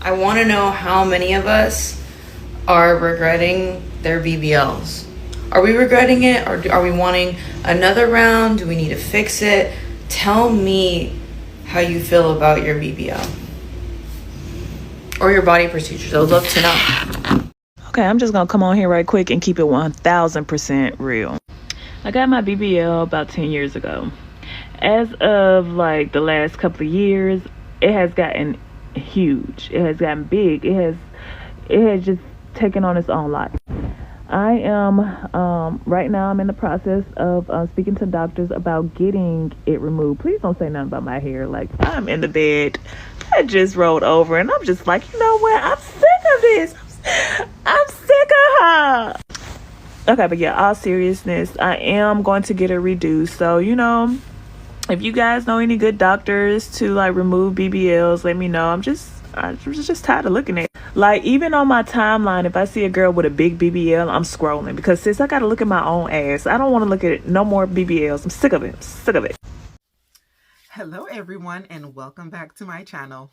I want to know how many of us are regretting their BBLs. Are we regretting it, or are we wanting another round? Do we need to fix it? Tell me how you feel about your BBL or your body procedures. I would love to know. Okay, I'm just gonna come on here right quick and keep it 1000% real. I got my BBL about 10 years ago. As of like the last couple of years, it has gotten huge. It has gotten big. It has just taken on its own life. I am right now I'm in the process of speaking to doctors about getting it removed. Please don't say nothing about my hair. Like, I'm in the bed, I just rolled over, and I'm just like, you know what, I'm sick of this. I'm sick of her. Okay, but yeah, all seriousness, I am going to get it reduced. So, you know, if you guys know any good doctors to like remove BBLs, let me know. I'm just tired of looking at it. Like, even on my timeline, if I see a girl with a big BBL, I'm scrolling, because sis, I gotta look at my own ass. I don't want to look at no more BBLs. I'm sick of it. I'm sick of it. Hello everyone, and welcome back to my channel.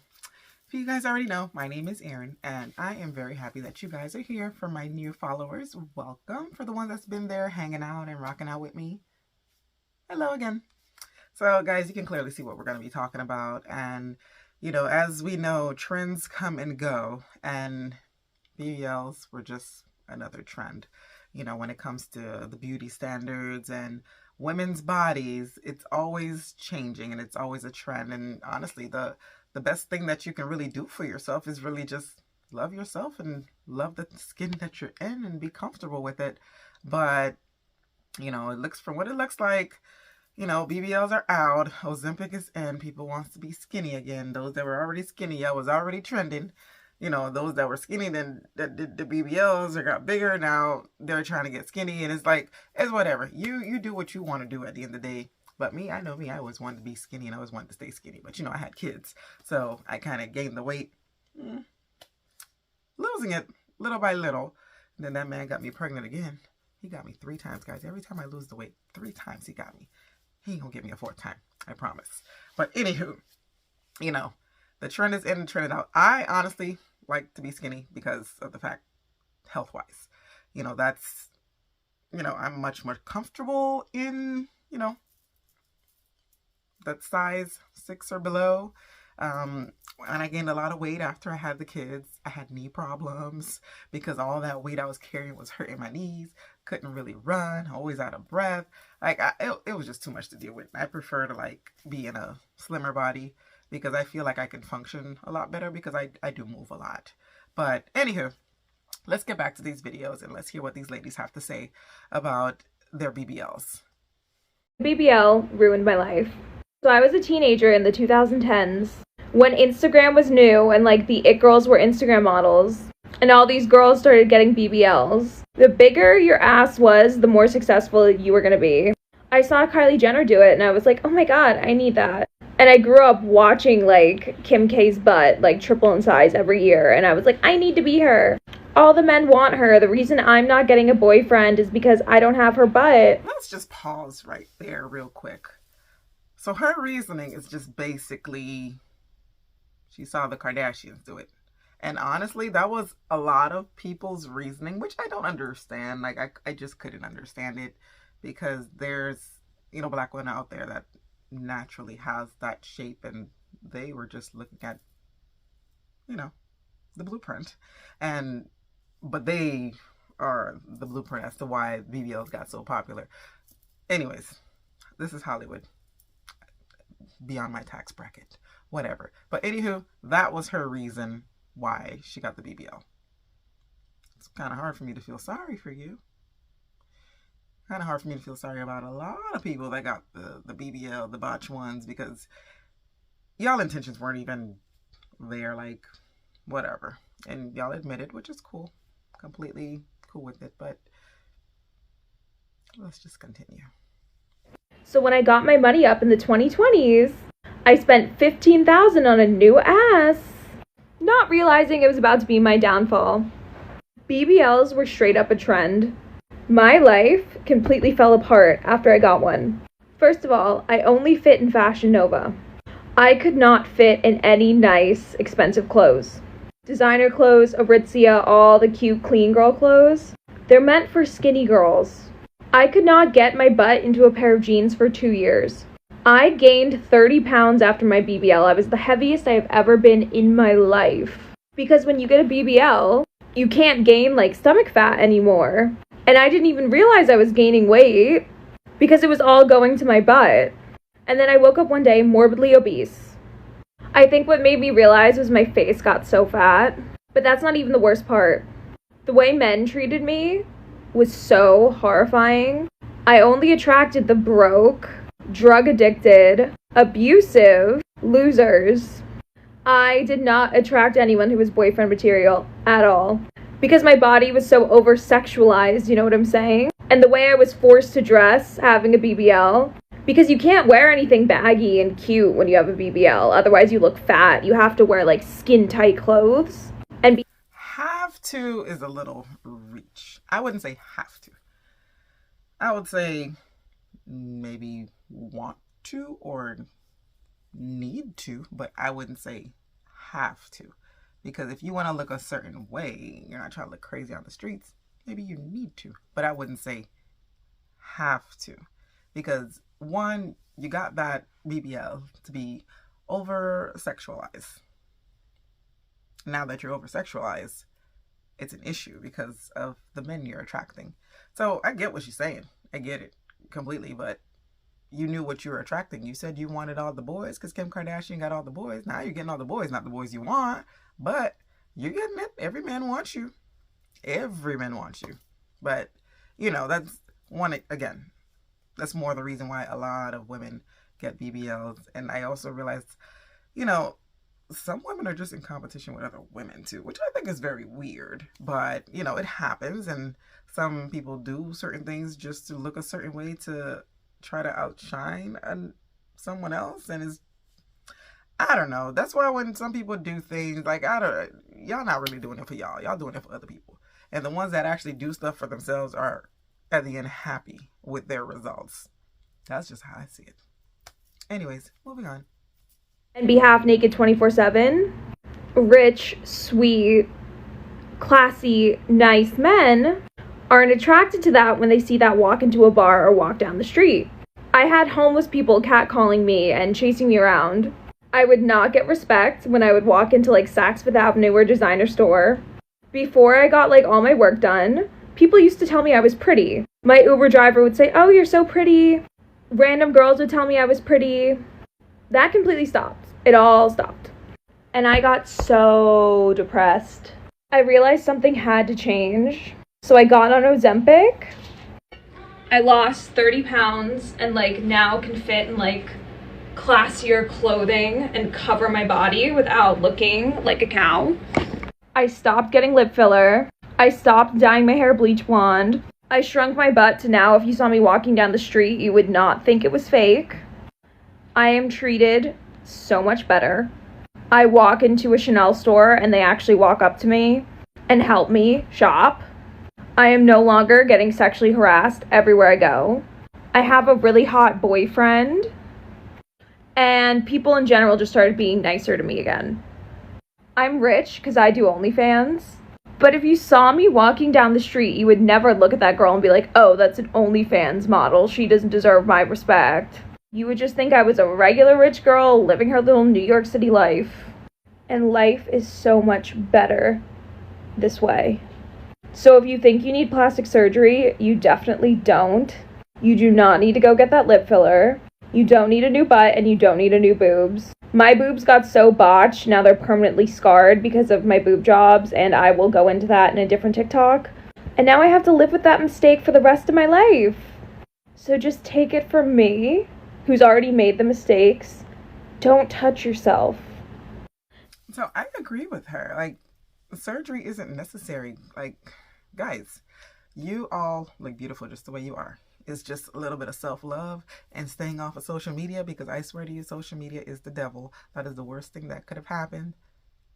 If you guys already know, my name is Erin, and I am very happy that you guys are here. For my new followers, welcome. For the one that's been there hanging out and rocking out with me, hello again. So guys, you can clearly see what we're going to be talking about. And you know, as we know, trends come and go, and BBLs were just another trend. You know, when it comes to the beauty standards and women's bodies, it's always changing and it's always a trend. And honestly, the best thing that you can really do for yourself is really just love yourself and love the skin that you're in and be comfortable with it. But, you know, it looks, from what it looks like, you know, BBLs are out, Ozempic is in, people wants to be skinny again. Those that were already skinny, I was already trending. You know, those that were skinny, then the BBLs or got bigger, now they're trying to get skinny, and it's like, it's whatever. You do what you want to do at the end of the day. But me, I know me, I always wanted to be skinny and I always wanted to stay skinny. But you know, I had kids, so I kind of gained the weight, losing it little by little. And then that man got me pregnant again. He got me 3 times, guys. Every time I lose the weight, 3 times he got me. He ain't gonna get me a 4th time, I promise. But anywho, you know, the trend is in and trend out. I honestly like to be skinny because of the fact, health-wise, you know, that's, you know, I'm much more comfortable in, you know, that size 6 or below. And I gained a lot of weight after I had the kids. I had knee problems because all that weight I was carrying was hurting my knees. Couldn't really run, always out of breath. Like, it was just too much to deal with. I prefer to like be in a slimmer body because I feel like I can function a lot better because I do move a lot. But anywho, let's get back to these videos and let's hear what these ladies have to say about their BBLs. BBL ruined my life. So I was a teenager in the 2010s when Instagram was new and like the it girls were Instagram models, and all these girls started getting BBLs. The bigger your ass was, the more successful you were gonna be. I saw Kylie Jenner do it and I was like, oh my god, I need that. And I grew up watching like Kim K's butt like triple in size every year, and I was like, I need to be her. All the men want her. The reason I'm not getting a boyfriend is because I don't have her butt. Let's just pause right there real quick. So her reasoning is just basically, she saw the Kardashians do it. And honestly, that was a lot of people's reasoning, which I don't understand. Like, I just couldn't understand it, because there's, you know, black women out there that naturally has that shape, and they were just looking at, you know, the blueprint. But they are the blueprint as to why BBLs got so popular. Anyways, this is Hollywood. Beyond my tax bracket, whatever. But anywho, that was her reason why she got the BBL. It's kind of hard for me to feel sorry for you. Kind of hard for me to feel sorry about a lot of people that got the BBL, the botch ones, because y'all intentions weren't even there, like, whatever. And y'all admit it, which is cool. Completely cool with it, but let's just continue. So when I got my money up in the 2020s, I spent $15,000 on a new ass, not realizing it was about to be my downfall. BBLs were straight up a trend. My life completely fell apart after I got one. First of all, I only fit in Fashion Nova. I could not fit in any nice, expensive clothes. designer clothes, Aritzia, all the cute clean girl clothes. They're meant for skinny girls. I could not get my butt into a pair of jeans for 2 years. I gained 30 pounds after my BBL. I was the heaviest I have ever been in my life. Because when you get a BBL, you can't gain like stomach fat anymore. And I didn't even realize I was gaining weight because it was all going to my butt. And then I woke up one day morbidly obese. I think what made me realize was my face got so fat. But that's not even the worst part. The way men treated me was so horrifying. I only attracted the broke, drug addicted, abusive losers. I did not attract anyone who was boyfriend material at all. Because my body was so over-sexualized, you know what I'm saying? And the way I was forced to dress having a BBL. Because you can't wear anything baggy and cute when you have a BBL. Otherwise you look fat. You have to wear like skin-tight clothes. And Have to is a little reach. I wouldn't say have to. I would say maybe want to or need to, but I wouldn't say have to. Because if you want to look a certain way, you're not trying to look crazy on the streets, maybe you need to. But I wouldn't say have to. Because one, you got that BBL to be over-sexualized. Now that you're over-sexualized, it's an issue because of the men you're attracting. So I get what she's saying. I get it completely, but you knew what you were attracting. You said you wanted all the boys because Kim Kardashian got all the boys. Now you're getting all the boys, not the boys you want, but you're getting it. Every man wants you. Every man wants you. But, you know, that's one, again, that's more the reason why a lot of women get BBLs. And I also realized, you know, some women are just in competition with other women too, which I think is very weird. But, you know, it happens. And some people do certain things just to look a certain way to try to outshine someone else. And I don't know. That's why when some people do things like, y'all not really doing it for y'all. Y'all doing it for other people. And the ones that actually do stuff for themselves are at the end happy with their results. That's just how I see it. Anyways, moving on. And be half naked 24/7. Rich, sweet, classy, nice men aren't attracted to that when they see that walk into a bar or walk down the street. I had homeless people catcalling me and chasing me around. I would not get respect when I would walk into like Saks Fifth Avenue or designer store. Before I got like all my work done, people used to tell me I was pretty. My Uber driver would say, "Oh, you're so pretty." Random girls would tell me I was pretty. That completely stopped. It all stopped. And I got so depressed. I realized something had to change. So I got on Ozempic. I lost 30 pounds and like now can fit in like classier clothing and cover my body without looking like a cow. I stopped getting lip filler. I stopped dyeing my hair bleach blonde. I shrunk my butt to now if you saw me walking down the street, you would not think it was fake. I am treated so much better. I walk into a Chanel store and they actually walk up to me and help me shop. I am no longer getting sexually harassed everywhere I go. I have a really hot boyfriend. And people in general just started being nicer to me again. I'm rich because I do OnlyFans. But if you saw me walking down the street, you would never look at that girl and be like, "Oh, that's an OnlyFans model. She doesn't deserve my respect." You would just think I was a regular rich girl living her little New York City life. And life is so much better this way. So if you think you need plastic surgery, you definitely don't. You do not need to go get that lip filler. You don't need a new butt and you don't need a new boobs. My boobs got so botched, now they're permanently scarred because of my boob jobs, and I will go into that in a different TikTok. And now I have to live with that mistake for the rest of my life. So just take it from me, who's already made the mistakes. Don't touch yourself. So I agree with her. Like, surgery isn't necessary. Like, guys, you all look beautiful just the way you are. It's just a little bit of self-love and staying off of social media, because I swear to you, social media is the devil. That is the worst thing that could have happened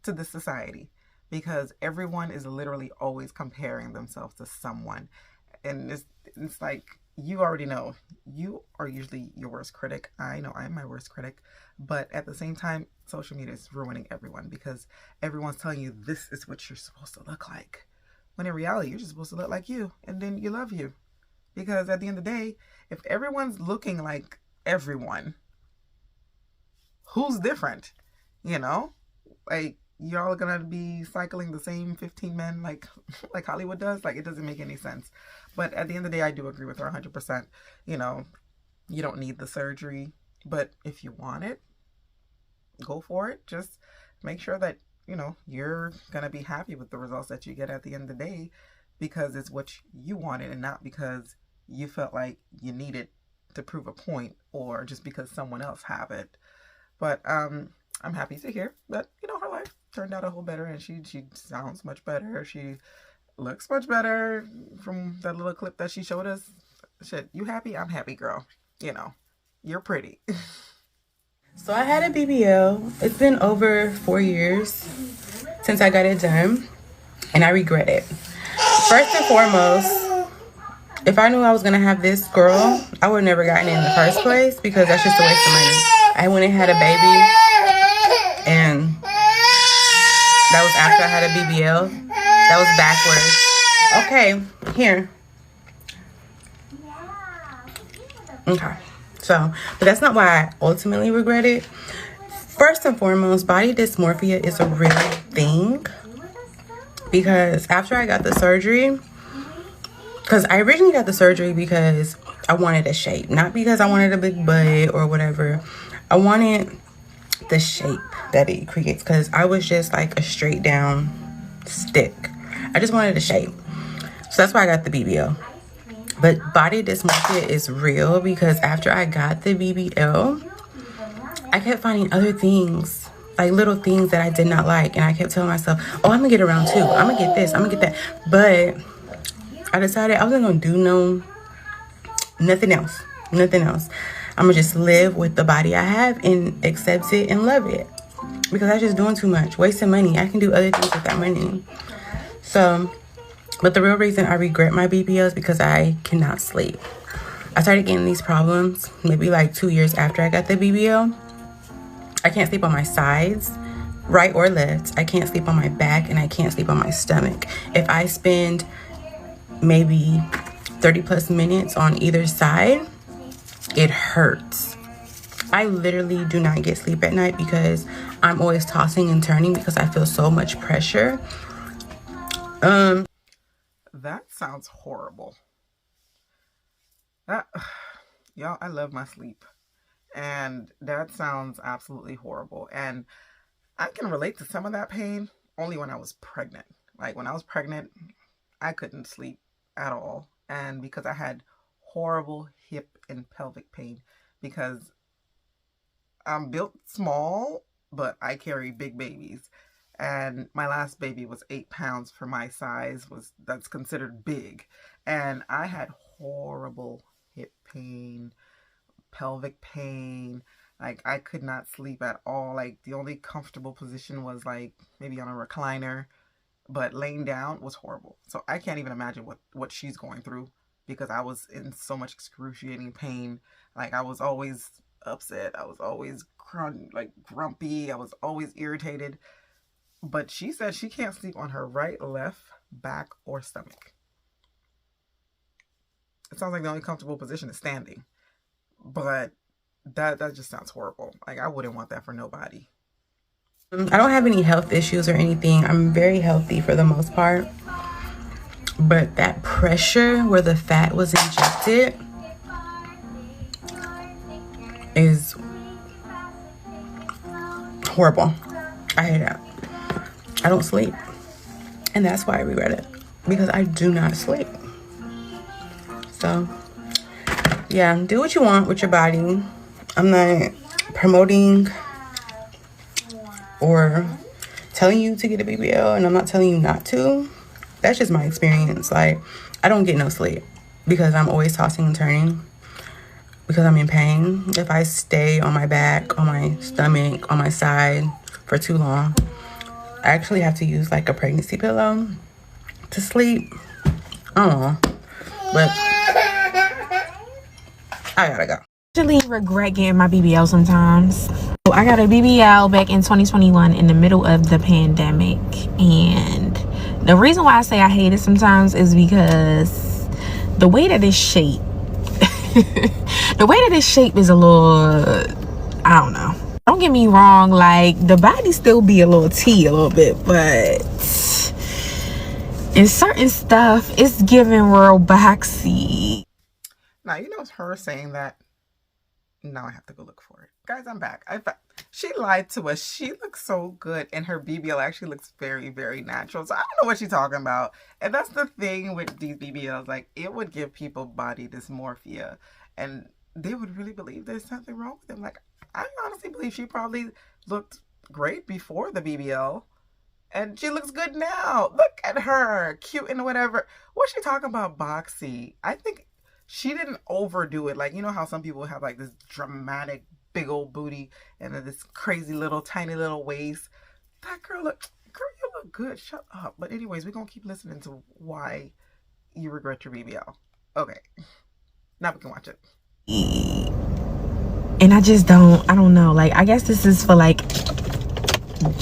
to this society, because everyone is literally always comparing themselves to someone. And it's like, you already know you are usually your worst critic. I know I'm my worst critic, but at the same time, social media is ruining everyone because everyone's telling you this is what you're supposed to look like. When in reality, you're just supposed to look like you, and then you love you. Because at the end of the day, if everyone's looking like everyone, who's different? You know? Like, y'all gonna be cycling the same 15 men like Hollywood does? Like, it doesn't make any sense. But at the end of the day, I do agree with her 100%. You know, you don't need the surgery, but if you want it, go for it. Just make sure that, you know, you're gonna be happy with the results that you get at the end of the day, because it's what you wanted and not because you felt like you needed to prove a point or just because someone else have it. But I'm happy to hear that, you know, her life turned out a whole better, and she sounds much better. She looks much better from that little clip that she showed us. Shit, you happy? I'm happy, girl. You know, you're pretty. So I had a BBL. It's been over 4 years since I got it done, and I regret it. First and foremost, if I knew I was gonna have this girl, I would have never gotten it in the first place, because that's just a waste of money. I went and had a baby, and that was after I had a BBL. That was backwards. Okay, here. Okay, so, but that's not why I ultimately regret it. First and foremost, body dysmorphia is a real thing, because after I got the surgery, because I originally got the surgery because I wanted a shape, not because I wanted a big butt or whatever. I wanted the shape that it creates, because I was just like a straight down stick. I just wanted a shape. So that's why I got the BBL. But body dysmorphia is real, because after I got the BBL, I kept finding other things, like little things that I did not like. And I kept telling myself, oh, I'm gonna get around too. I'm gonna get this, I'm gonna get that. But I decided I wasn't gonna do nothing else. I'm gonna just live with the body I have and accept it and love it, because I was just doing too much, wasting money. I can do other things with that money. So, but the real reason I regret my BBL is because I cannot sleep. I started getting these problems maybe like 2 years after I got the BBL. I can't sleep on my sides, right or left. I can't sleep on my back, and I can't sleep on my stomach. If I spend maybe 30 plus minutes on either side, it hurts. I literally do not get sleep at night because I'm always tossing and turning because I feel so much pressure. That sounds horrible. Y'all, I love my sleep. And that sounds absolutely horrible. And I can relate to some of that pain only when I was pregnant. Like, when I was pregnant, I couldn't sleep at all. And because I had horrible hip and pelvic pain, because I'm built small, but I carry big babies. And my last baby was 8 pounds for my size. That's considered big. And I had horrible hip pain, pelvic pain. Like, I could not sleep at all. Like, the only comfortable position was like maybe on a recliner, but laying down was horrible. So I can't even imagine what she's going through, because I was in so much excruciating pain. Like, I was always upset. I was always grumpy. I was always irritated. But she said she can't sleep on her right, left, back, or stomach. It sounds like the only comfortable position is standing. But that just sounds horrible. Like, I wouldn't want that for nobody. I don't have any health issues or anything. I'm very healthy for the most part. But that pressure where the fat was injected is horrible. I hate it. I don't sleep. And that's why I regret it. Because I do not sleep. So, yeah, do what you want with your body. I'm not promoting or telling you to get a BBL, and I'm not telling you not to. That's just my experience. Like, I don't get no sleep because I'm always tossing and turning, because I'm in pain. If I stay on my back, on my stomach, on my side for too long, I actually have to use like a pregnancy pillow to sleep. I don't know. But I gotta go. Actually regret getting my BBL sometimes. So I got a BBL back in 2021 in the middle of the pandemic, and the reason why I say I hate it sometimes is because the way that it's shaped the way that it's shaped is a little, I don't know. Don't get me wrong, like the body still be a little T a little bit, but in certain stuff it's giving real boxy. Now, you know, it's her saying that. Now I have to go look for it. Guys, I'm back. She lied to us. She looks so good, and her BBL actually looks very, very natural. So I don't know what she's talking about. And that's the thing with these BBLs. Like, it would give people body dysmorphia, and they would really believe there's something wrong with them. Like, I honestly believe she probably looked great before the BBL, and she looks good now. Look at her, cute and whatever. What's she talking about boxy? I think she didn't overdo it. Like, you know how some people have like this dramatic big old booty and then this crazy little tiny little waist. That girl you look good. Shut up. But anyways, we're gonna keep listening to why you regret your BBL. Okay, now we can watch it. And I don't know, like I guess this is for like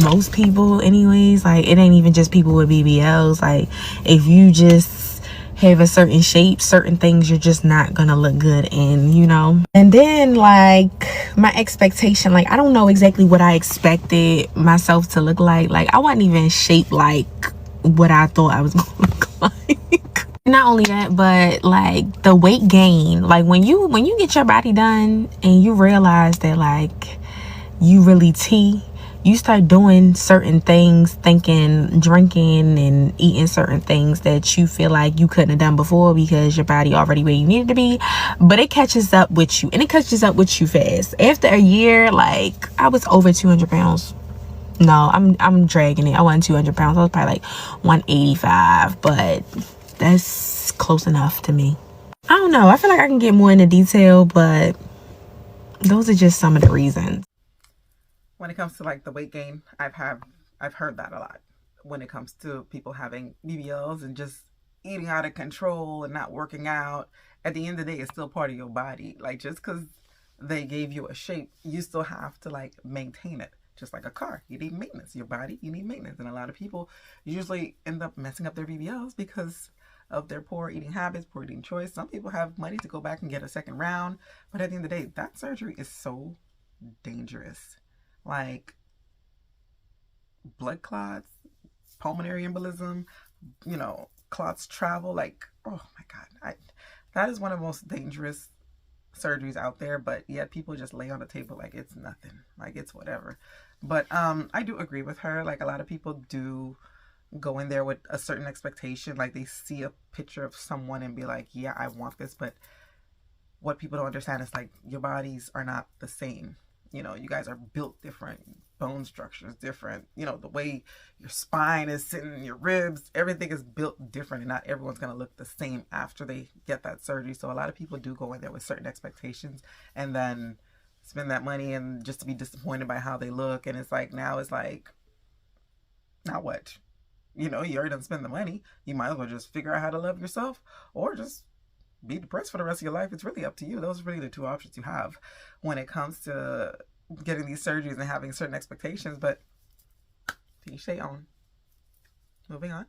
most people anyways. Like it ain't even just people with BBLs. Like if you just have a certain shape, certain things you're just not gonna look good in, you know. And then like my expectation, like I don't know exactly what I expected myself to look like. Like I wasn't even shaped like what I thought I was gonna look like. Not only that, but like the weight gain, like when you get your body done and you realize that like you really you start doing certain things, thinking, drinking and eating certain things that you feel like you couldn't have done before because your body already where you needed to be. But it catches up with you, and it catches up with you fast. After a year, like I was over 200 pounds. No, I'm dragging it. I wasn't 200 pounds. I was probably like 185, but that's close enough to me. I don't know. I feel like I can get more into detail, but those are just some of the reasons. When it comes to like the weight gain, I've heard that a lot. When it comes to people having BBLs and just eating out of control and not working out, at the end of the day, it's still part of your body. Like just because they gave you a shape, you still have to like maintain it. Just like a car, you need maintenance. Your body, you need maintenance. And a lot of people usually end up messing up their BBLs because of their poor eating habits, poor eating choice. Some people have money to go back and get a second round, but at the end of the day, that surgery is so dangerous. Like blood clots, pulmonary embolism, you know, clots travel. Like, oh my God, that is one of the most dangerous surgeries out there. But yet people just lay on the table like it's nothing, like it's whatever. But I do agree with her. Like a lot of people do go in there with a certain expectation. Like they see a picture of someone and be like, yeah, I want this. But what people don't understand is like your bodies are not the same. You know, you guys are built different, bone structure is different. You know, the way your spine is sitting, your ribs, everything is built different, and not everyone's going to look the same after they get that surgery. So a lot of people do go in there with certain expectations and then spend that money and just to be disappointed by how they look. And it's like, now what? You know, you already done spend the money. You might as well just figure out how to love yourself or just be depressed for the rest of your life. It's really up to you. Those are really the two options you have when it comes to getting these surgeries and having certain expectations. But to each their own. Moving on.